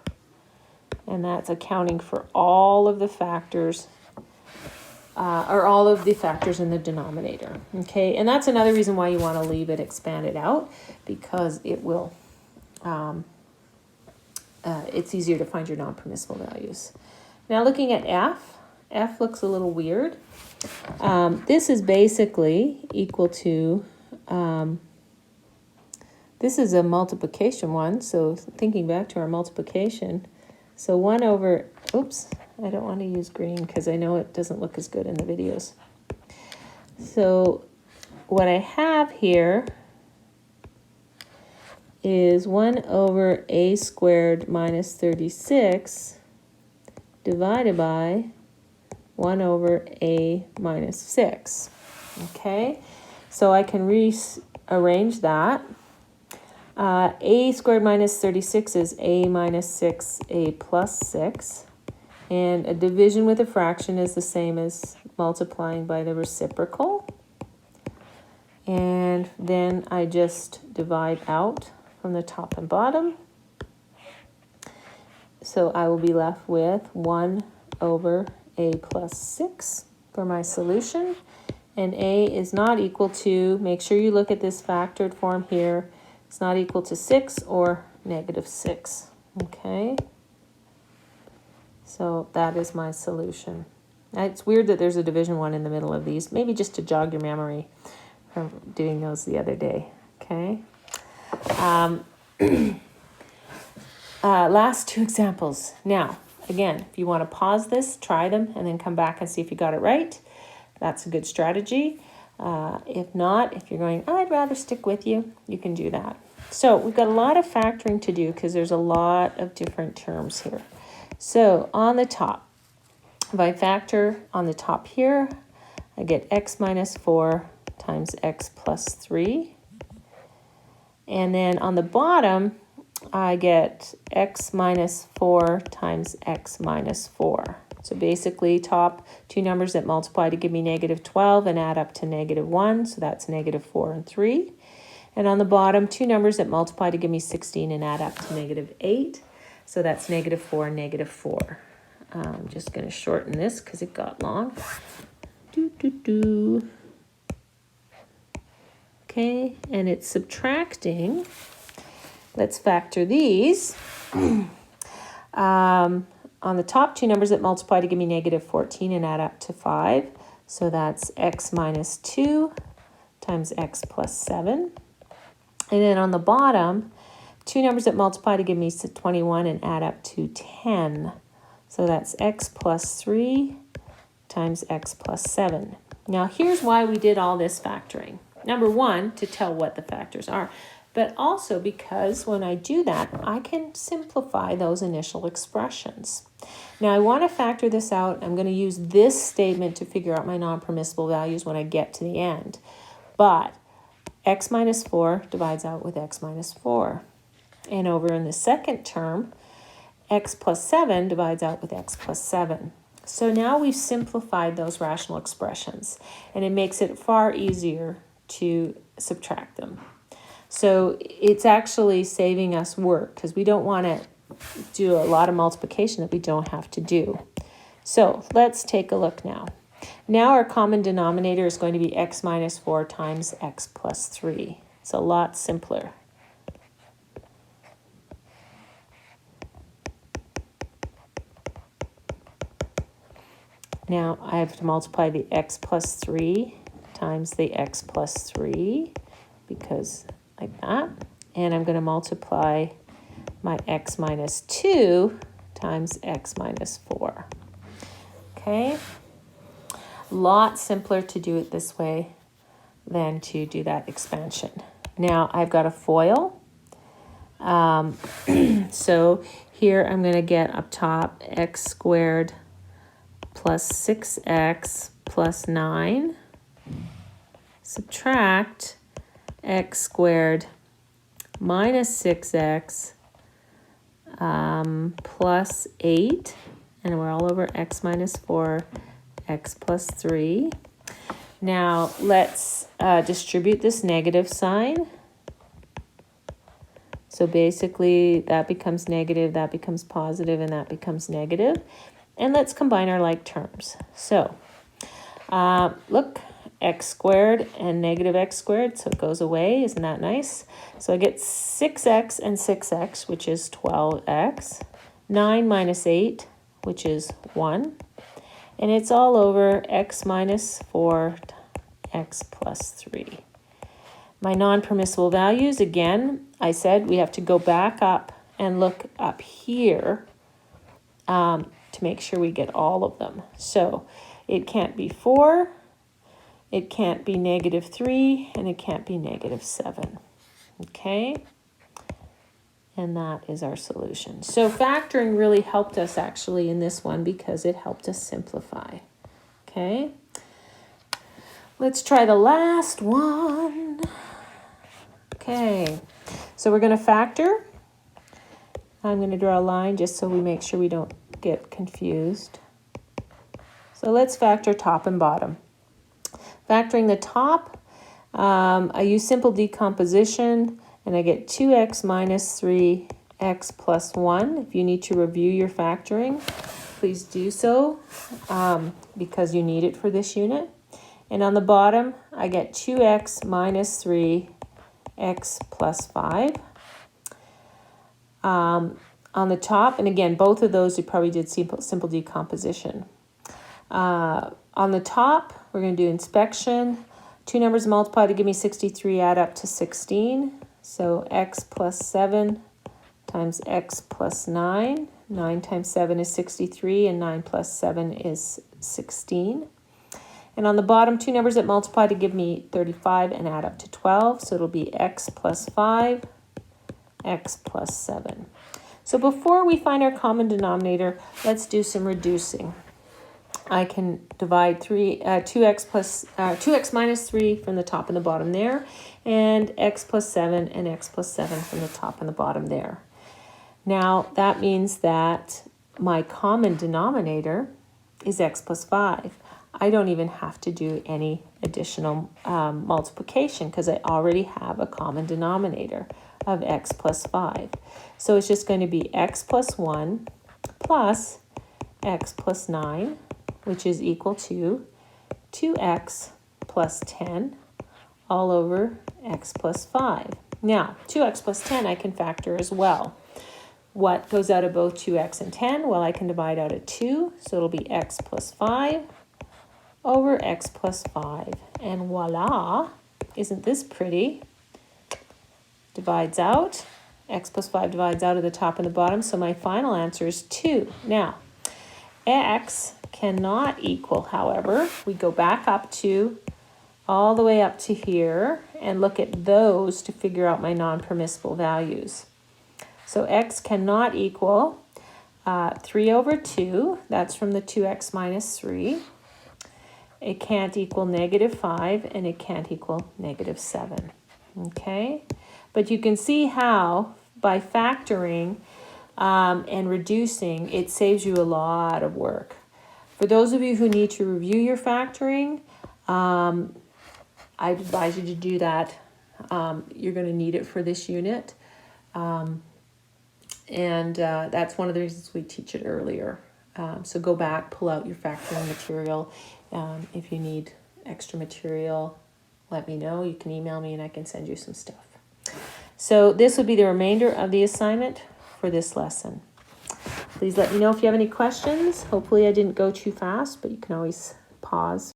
And that's accounting for all of the factors, or all of the factors in the denominator. Okay, and that's another reason why you want to leave it expanded out, because it will, it's easier to find your non-permissible values. Now looking at f looks a little weird. This is basically equal to, this is a multiplication one, so thinking back to our multiplication, so 1 over, oops, I don't want to use green because I know it doesn't look as good in the videos. So what I have here is 1 over a squared minus 36 divided by 1 over a minus 6. Okay, so I can rearrange that. A squared minus 36 is a minus 6, a plus 6. And a division with a fraction is the same as multiplying by the reciprocal. And then I just divide out from the top and bottom. So I will be left with 1 over a plus 6 for my solution. And a is not equal to, make sure you look at this factored form here, it's not equal to 6 or -6. Okay. So that is my solution. It's weird that there's a division 1 in the middle of these, maybe just to jog your memory from doing those the other day. Okay. Last 2 examples. Now, again, if you want to pause this, try them, and then come back and see if you got it right. That's a good strategy. If not, if you're going, oh, I'd rather stick with you, you can do that. So we've got a lot of factoring to do because there's a lot of different terms here. So on the top, if I factor on the top here, I get x minus 4 times x plus 3. And then on the bottom, I get x minus 4 times x minus 4. So basically top 2 numbers that multiply to give me -12 and add up to -1. So that's -4 and 3. And on the bottom, 2 numbers that multiply to give me 16 and add up to -8. So that's -4 and -4. I'm just going to shorten this because it got long. Okay, and it's subtracting. Let's factor these. On the top 2 numbers that multiply to give me -14 and add up to 5. So that's x minus 2 times x plus 7. And then on the bottom, 2 numbers that multiply to give me 21 and add up to 10. So that's x plus 3 times x plus 7. Now here's why we did all this factoring. Number 1, to tell what the factors are. But also because when I do that, I can simplify those initial expressions. Now I want to factor this out. I'm going to use this statement to figure out my non-permissible values when I get to the end. But x minus 4 divides out with x minus 4. And over in the second term, x plus 7 divides out with x plus 7. So now we've simplified those rational expressions, and it makes it far easier to subtract them. So it's actually saving us work because we don't want to do a lot of multiplication that we don't have to do. So let's take a look now. Now our common denominator is going to be x minus 4 times x plus 3. It's a lot simpler. Now I have to multiply the x plus 3 times the x plus 3 because like that. And I'm going to multiply my x minus 2 times x minus 4. Okay. A lot simpler to do it this way than to do that expansion. Now I've got a FOIL. So here I'm going to get up top x squared plus 6x plus 9, subtract x squared minus 6x plus 8, and we're all over x minus 4, x plus 3. Now let's distribute this negative sign. So basically that becomes negative, that becomes positive, and that becomes negative. And let's combine our like terms. So look, x squared and negative x squared, so it goes away. Isn't that nice? So I get 6x and 6x, which is 12x. 9 minus 8, which is 1. And it's all over x minus 4, x plus 3. My non-permissible values, again, I said we have to go back up and look up here to make sure we get all of them. So it can't be 4, it can't be negative 3, and it can't be negative 7. Okay? And that is our solution. So factoring really helped us actually in this one because it helped us simplify. Okay? Let's try the last one. Okay, so we're going to factor. I'm going to draw a line just so we make sure we don't get confused. So let's factor top and bottom. Factoring the top, I use simple decomposition, and I get 2x minus 3x plus 1. If you need to review your factoring, please do so because you need it for this unit. And on the bottom, I get 2x minus 3x plus 5. On the top, and again, both of those you probably did simple decomposition. On the top, we're going to do inspection. Two numbers multiplied to give me 63 add up to 16. So x plus 7 times x plus 9. 9 times 7 is 63, and 9 plus 7 is 16. And on the bottom, two numbers that multiply to give me 35 and add up to 12. So it'll be x plus 5, x plus 7. So before we find our common denominator, let's do some reducing. I can divide 2x minus 3 from the top and the bottom there, and x plus 7 and x plus 7 from the top and the bottom there. Now that means that my common denominator is x plus 5. I don't even have to do any additional multiplication because I already have a common denominator of x plus 5. So it's just going to be x plus 1 plus x plus 9, which is equal to 2x plus 10 all over x plus 5. Now, 2x plus 10 I can factor as well. What goes out of both 2x and 10? Well, I can divide out at 2, so it'll be x plus 5 over x plus 5. And voila, isn't this pretty? Divides out. X plus 5 divides out of the top and the bottom, so my final answer is 2. Now, x cannot equal, however, we go back up to all the way up to here and look at those to figure out my non-permissible values. So x cannot equal 3 over 2. That's from the 2x minus 3. It can't equal negative 5, and it can't equal negative 7. Okay? But you can see how by factoring and reducing, it saves you a lot of work. For those of you who need to review your factoring, I advise you to do that. You're going to need it for this unit. That's one of the reasons we teach it earlier. So go back, pull out your factoring material. If you need extra material, let me know. You can email me and I can send you some stuff. So this would be the remainder of the assignment for this lesson. Please let me know if you have any questions. Hopefully I didn't go too fast, but you can always pause.